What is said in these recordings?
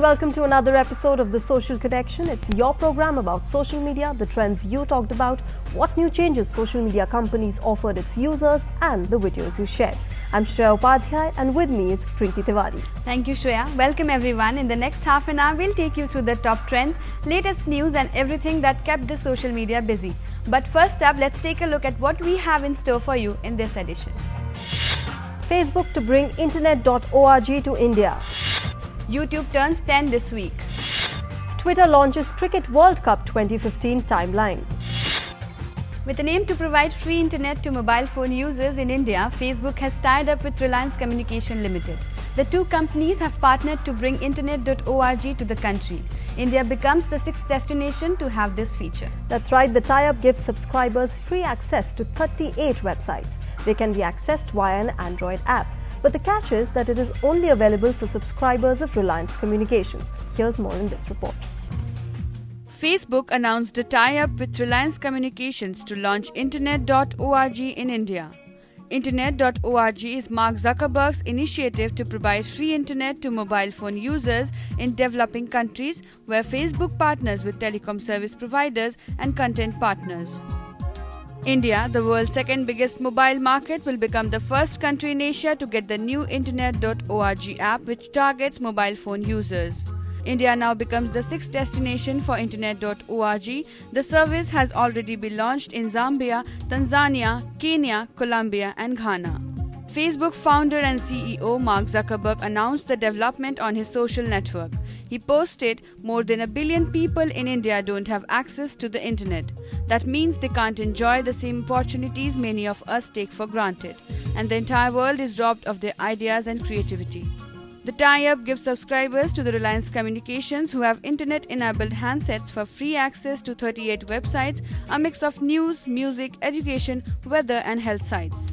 welcome to another episode of The Social Connection. It's your program about social media, the trends you talked about, what new changes social media companies offered its users, and the videos you shared. I'm Shreya Upadhyay, and with me is Preeti Tiwari. Thank you, Shreya. Welcome everyone. In the next half an hour, we'll take you through the top trends, latest news and everything that kept the social media busy. But first up, let's take a look at what we have in store for you in this edition. Facebook to bring internet.org to India. YouTube turns 10 this week. Twitter launches Cricket World Cup 2015 timeline. With an aim to provide free internet to mobile phone users in India, Facebook has tied up with Reliance Communication Limited. The two companies have partnered to bring internet.org to the country. India becomes the 6th destination to have this feature. That's right, the tie-up gives subscribers free access to 38 websites. They can be accessed via an Android app. But the catch is that it is only available for subscribers of Reliance Communications. Here's more in this report. Facebook announced a tie-up with Reliance Communications to launch Internet.org in India. Internet.org is Mark Zuckerberg's initiative to provide free internet to mobile phone users in developing countries where Facebook partners with telecom service providers and content partners. India, the world's second biggest mobile market, will become the first country in Asia to get the new Internet.org app, which targets mobile phone users. India now becomes the 6th destination for Internet.org. The service has already been launched in Zambia, Tanzania, Kenya, Colombia and Ghana. Facebook founder and CEO Mark Zuckerberg announced the development on his social network. He posted, "More than a billion people in India don't have access to the internet. That means they can't enjoy the same opportunities many of us take for granted, and the entire world is robbed of their ideas and creativity." The tie-up gives subscribers to the Reliance Communications who have internet-enabled handsets for free access to 38 websites, a mix of news, music, education, weather and health sites.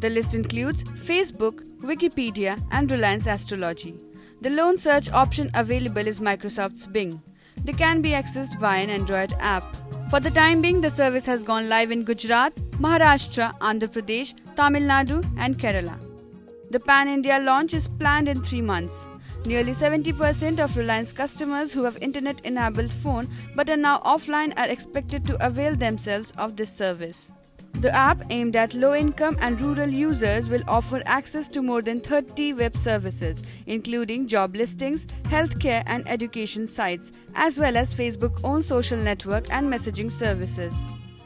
The list includes Facebook, Wikipedia and Reliance Astrology. The lone search option available is Microsoft's Bing. They can be accessed via an Android app. For the time being, the service has gone live in Gujarat, Maharashtra, Andhra Pradesh, Tamil Nadu and Kerala. The pan-India launch is planned in 3 months. Nearly 70% of Reliance customers who have internet-enabled phone but are now offline are expected to avail themselves of this service. The app, aimed at low-income and rural users, will offer access to more than 30 web services, including job listings, healthcare and education sites, as well as Facebook's own social network and messaging services.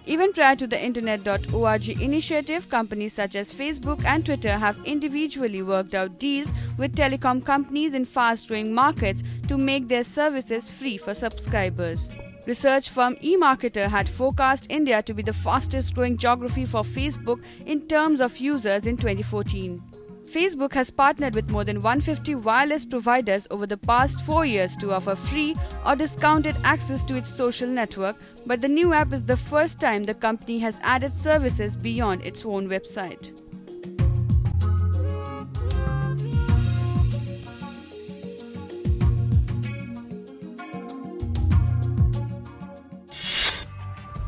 Even prior to the Internet.org initiative, companies such as Facebook and Twitter have individually worked out deals with telecom companies in fast-growing markets to make their services free for subscribers. Research firm eMarketer had forecast India to be the fastest-growing geography for Facebook in terms of users in 2014. Facebook has partnered with more than 150 wireless providers over the past 4 years to offer free or discounted access to its social network, but the new app is the first time the company has added services beyond its own website.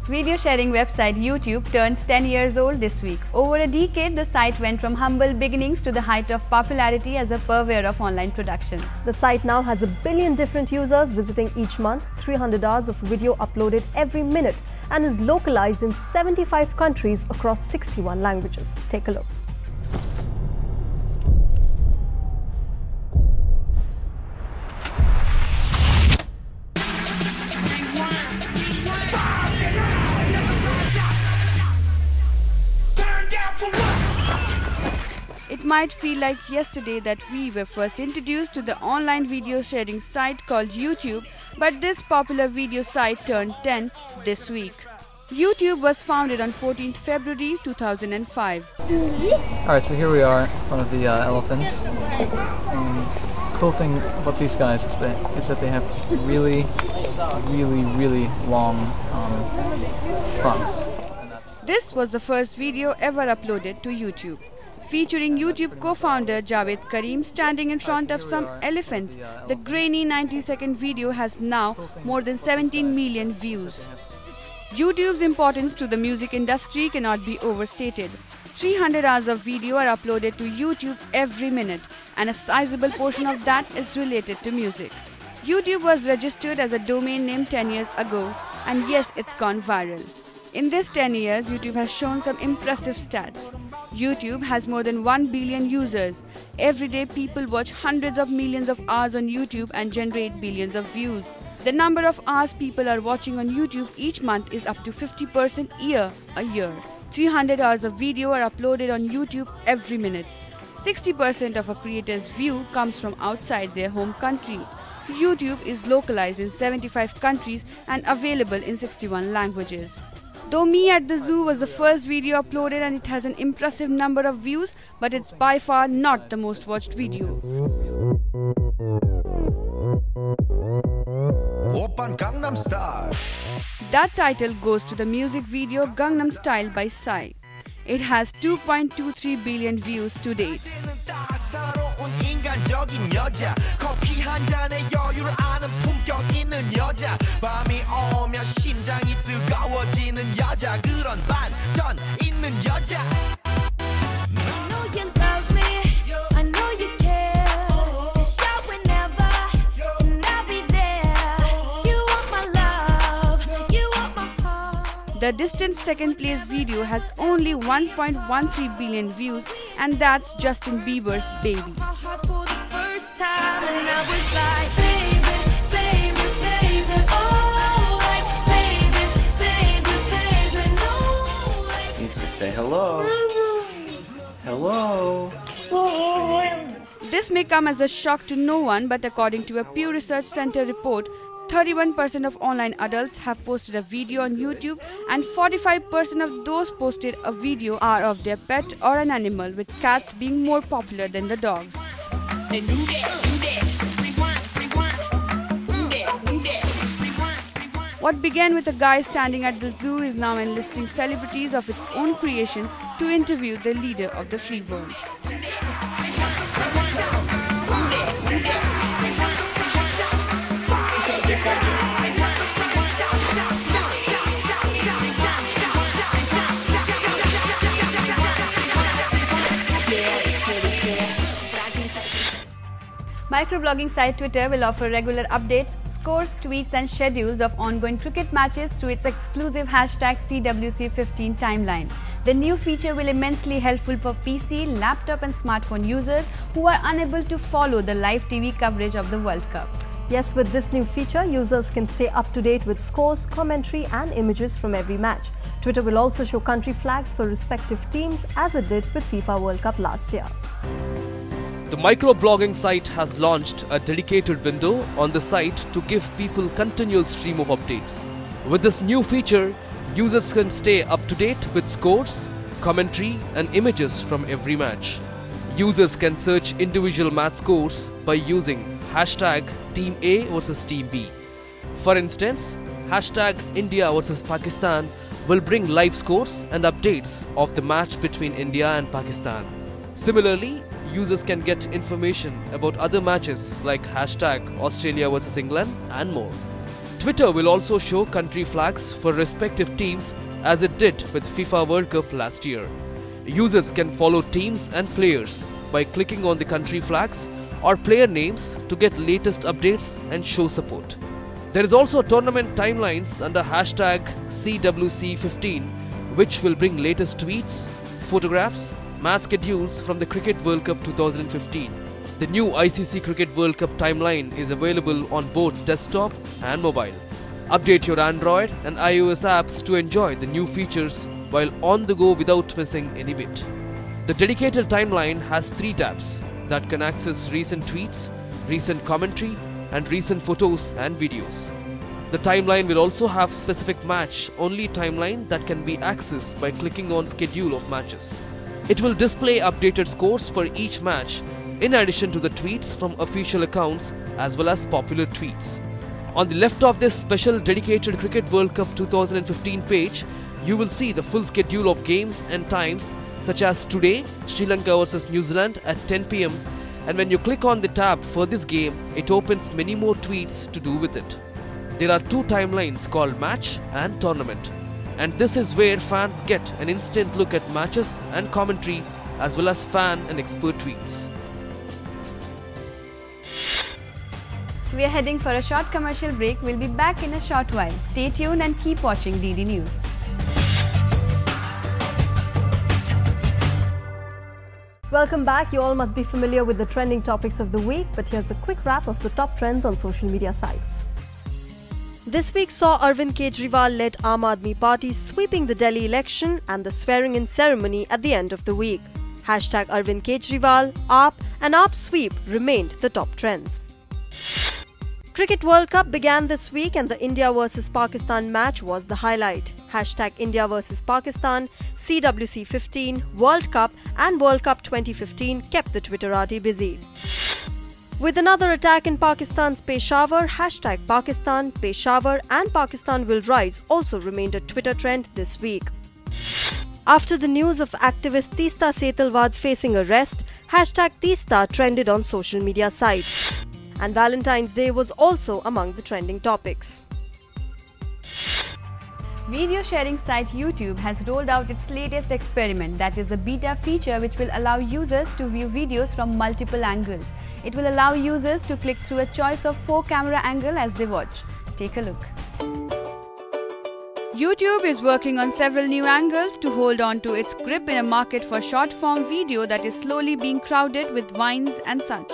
Video sharing website YouTube turns 10 years old this week. Over a decade, the site went from humble beginnings to the height of popularity as a purveyor of online productions. The site now has 1 billion different users visiting each month, 300 hours of video uploaded every minute, and is localized in 75 countries across 61 languages. Take a look. It might feel like yesterday that we were first introduced to the online video sharing site called YouTube, but this popular video site turned 10 this week. YouTube was founded on 14th February 2005. Alright, so here we are in front of the elephants. The cool thing about these guys is that they have really long fronts. This was the first video ever uploaded to YouTube, featuring YouTube co-founder Javed Karim standing in front of some elephants. The grainy 90-second video has now more than 17 million views. YouTube's importance to the music industry cannot be overstated. 300 hours of video are uploaded to YouTube every minute, and a sizable portion of that is related to music. YouTube was registered as a domain name 10 years ago, and yes, it's gone viral. In this 10 years, YouTube has shown some impressive stats. YouTube has more than 1 billion users. Every day, people watch hundreds of millions of hours on YouTube and generate billions of views. The number of hours people are watching on YouTube each month is up to 50% a year. 300 hours of video are uploaded on YouTube every minute. 60% of a creator's view comes from outside their home country. YouTube is localized in 75 countries and available in 61 languages. Though Me at the Zoo was the first video uploaded and it has an impressive number of views, but it's by far not the most watched video. That title goes to the music video Gangnam Style by Psy. It has 2.23 billion views to date. The distant second place video has only 1.13 billion views, and that's Justin Bieber's Baby. You could say hello. Hello. This may come as a shock to no one, but according to a Pew Research Center report, 31% of online adults have posted a video on YouTube, and 45% of those posted a video are of their pet or an animal, with cats being more popular than the dogs. What began with a guy standing at the zoo is now enlisting celebrities of its own creation to interview the leader of the free world. Microblogging site Twitter will offer regular updates, scores, tweets and schedules of ongoing cricket matches through its exclusive hashtag CWC15 timeline. The new feature will immensely helpful for PC, laptop and smartphone users who are unable to follow the live TV coverage of the World Cup. Yes, with this new feature, users can stay up to date with scores, commentary and images from every match. Twitter will also show country flags for respective teams as it did with FIFA World Cup last year. The microblogging site has launched a dedicated window on the site to give people continuous stream of updates. With this new feature, users can stay up to date with scores, commentary and images from every match. Users can search individual match scores by using hashtag Team A versus Team B. For instance, hashtag India versus Pakistan will bring live scores and updates of the match between India and Pakistan. Similarly, users can get information about other matches like hashtag Australia versus England and more. Twitter will also show country flags for respective teams as it did with FIFA World Cup last year. Users can follow teams and players by clicking on the country flags or player names to get latest updates and show support. There is also tournament timelines under hashtag CWC15, which will bring latest tweets, photographs, match schedules from the Cricket World Cup 2015. The new ICC Cricket World Cup timeline is available on both desktop and mobile. Update your Android and iOS apps to enjoy the new features while on the go without missing any bit. The dedicated timeline has 3 tabs that can access recent tweets, recent commentary, and recent photos and videos. The timeline will also have specific match-only timeline that can be accessed by clicking on Schedule of Matches. It will display updated scores for each match, in addition to the tweets from official accounts as well as popular tweets. On the left of this special dedicated Cricket World Cup 2015 page, you will see the full schedule of games and times, such as today, Sri Lanka vs New Zealand at 10 PM, and when you click on the tab for this game, it opens many more tweets to do with it. There are 2 timelines called Match and Tournament, and this is where fans get an instant look at matches and commentary as well as fan and expert tweets. We are heading for a short commercial break. We'll be back in a short while. Stay tuned and keep watching DD News. Welcome back. You all must be familiar with the trending topics of the week, but here's a quick wrap of the top trends on social media sites. This week saw Arvind Kejriwal-led Aam Aadmi Party sweeping the Delhi election and the swearing-in ceremony at the end of the week. Hashtag Arvind Kejriwal, AAP and AAP sweep remained the top trends. Cricket World Cup began this week and the India vs Pakistan match was the highlight. Hashtag India vs Pakistan, CWC 15, World Cup and World Cup 2015 kept the Twitterati busy. With another attack in Pakistan's Peshawar, hashtag Pakistan, Peshawar and Pakistan will rise also remained a Twitter trend this week. After the news of activist Teesta Setalvad facing arrest, hashtag Teesta trended on social media sites. And Valentine's Day was also among the trending topics. Video sharing site YouTube has rolled out its latest experiment, that is a beta feature which will allow users to view videos from multiple angles. It will allow users to click through a choice of 4 camera angles as they watch. Take a look. YouTube is working on several new angles to hold on to its grip in a market for short-form video that is slowly being crowded with vines and such.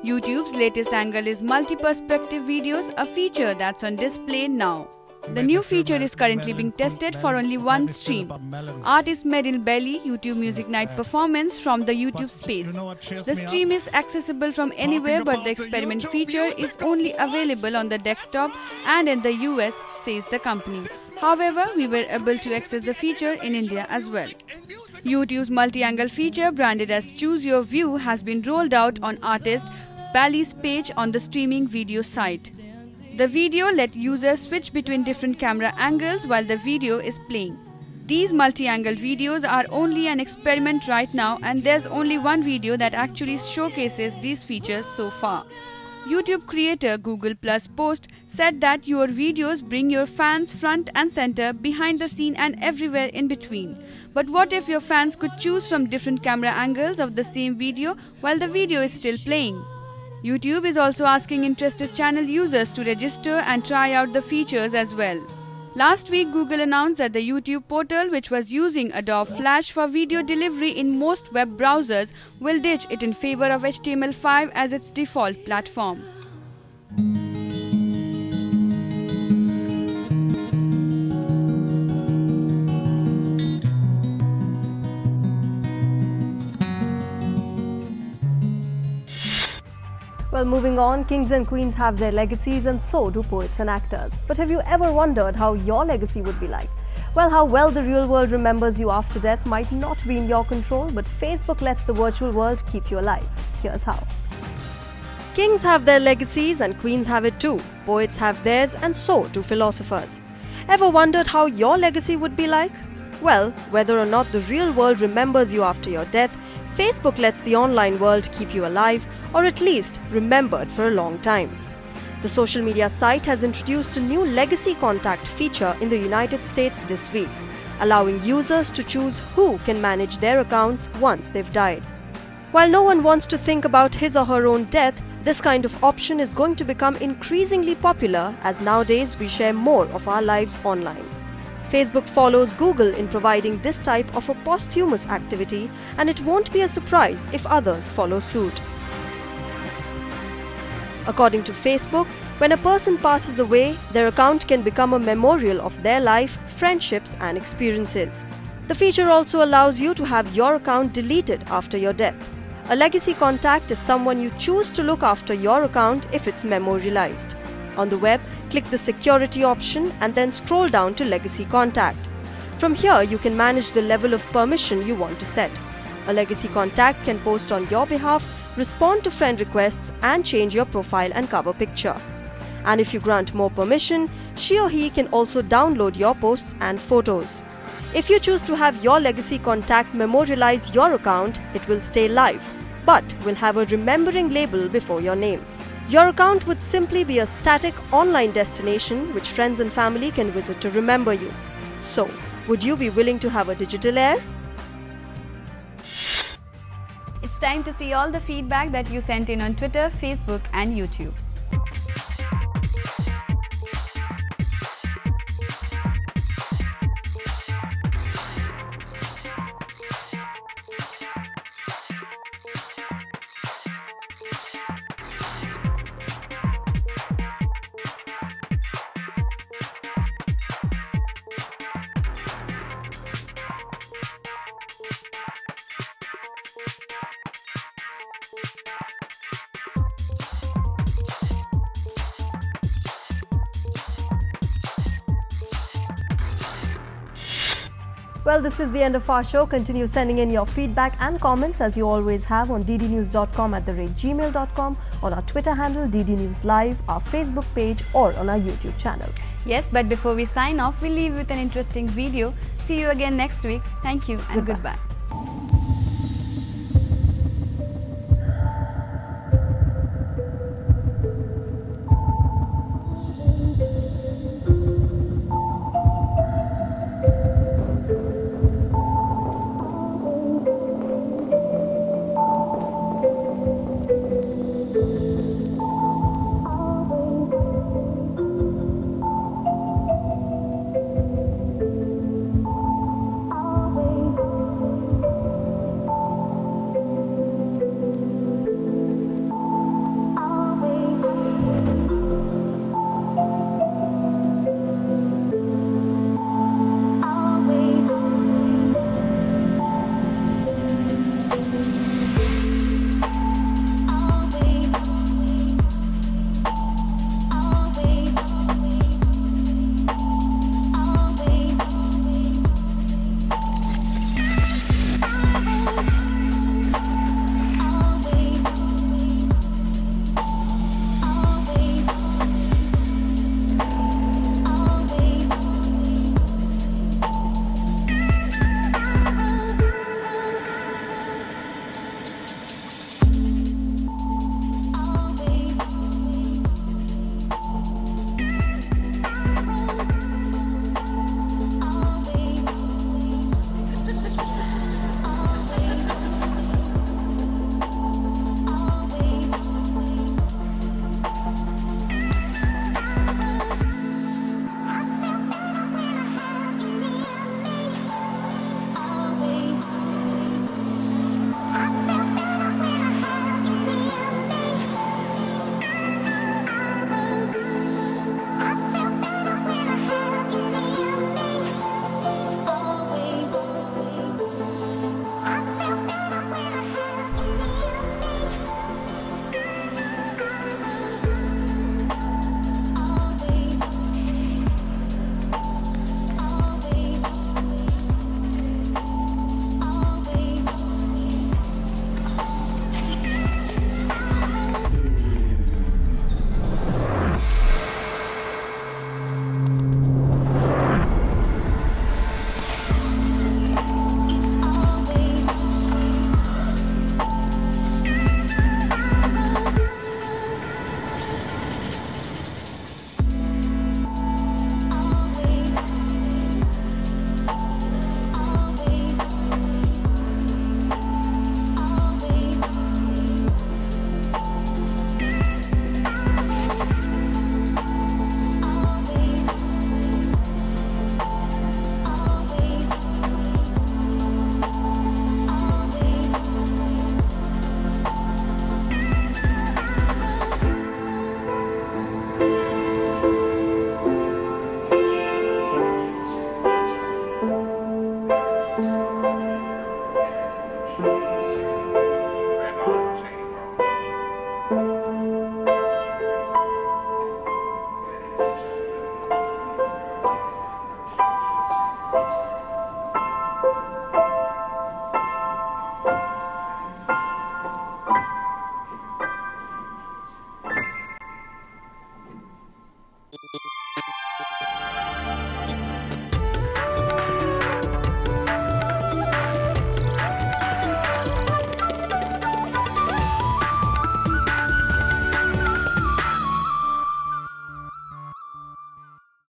YouTube's latest angle is multi-perspective videos, a feature that's on display now. The new feature is currently being tested for only one stream. Artist Medin Belly YouTube Music Night performance from the YouTube space. The stream is accessible from anywhere, but the experiment feature is only available on the desktop and in the US, says the company. However, we were able to access the feature in India as well. YouTube's multi-angle feature, branded as Choose Your View, has been rolled out on artist Belly's page on the streaming video site. The video let users switch between different camera angles while the video is playing. These multi-angle videos are only an experiment right now, and there's only one video that actually showcases these features so far. YouTube creator Google Plus Post said that your videos bring your fans front and center, behind the scene and everywhere in between. But what if your fans could choose from different camera angles of the same video while the video is still playing? YouTube is also asking interested channel users to register and try out the features as well. Last week, Google announced that the YouTube portal, which was using Adobe Flash for video delivery in most web browsers, will ditch it in favor of HTML5 as its default platform. Well, moving on, kings and queens have their legacies and so do poets and actors. But have you ever wondered how your legacy would be like? Well, how well the real world remembers you after death might not be in your control, but Facebook lets the virtual world keep you alive. Here's how. Kings have their legacies and queens have it too. Poets have theirs and so do philosophers. Ever wondered how your legacy would be like? Well, whether or not the real world remembers you after your death, Facebook lets the online world keep you alive, or at least remembered for a long time. The social media site has introduced a new legacy contact feature in the United States this week, allowing users to choose who can manage their accounts once they've died. While no one wants to think about his or her own death, this kind of option is going to become increasingly popular as nowadays we share more of our lives online. Facebook follows Google in providing this type of a posthumous activity, and it won't be a surprise if others follow suit. According to Facebook, when a person passes away, their account can become a memorial of their life, friendships and experiences. The feature also allows you to have your account deleted after your death. A legacy contact is someone you choose to look after your account if it's memorialized. On the web, click the security option and then scroll down to legacy contact. From here, you can manage the level of permission you want to set. A legacy contact can post on your behalf, respond to friend requests and change your profile and cover picture. And if you grant more permission, she or he can also download your posts and photos. If you choose to have your legacy contact memorialize your account, it will stay live, but will have a remembering label before your name. Your account would simply be a static online destination which friends and family can visit to remember you. So, would you be willing to have a digital heir? It's time to see all the feedback that you sent in on Twitter, Facebook and YouTube. Well, this is the end of our show. Continue sending in your feedback and comments as you always have on ddnews.com@gmail.com, on our Twitter handle ddnewslive, our Facebook page or on our YouTube channel. Yes, but before we sign off, we'll leave you with an interesting video. See you again next week. Thank you and goodbye.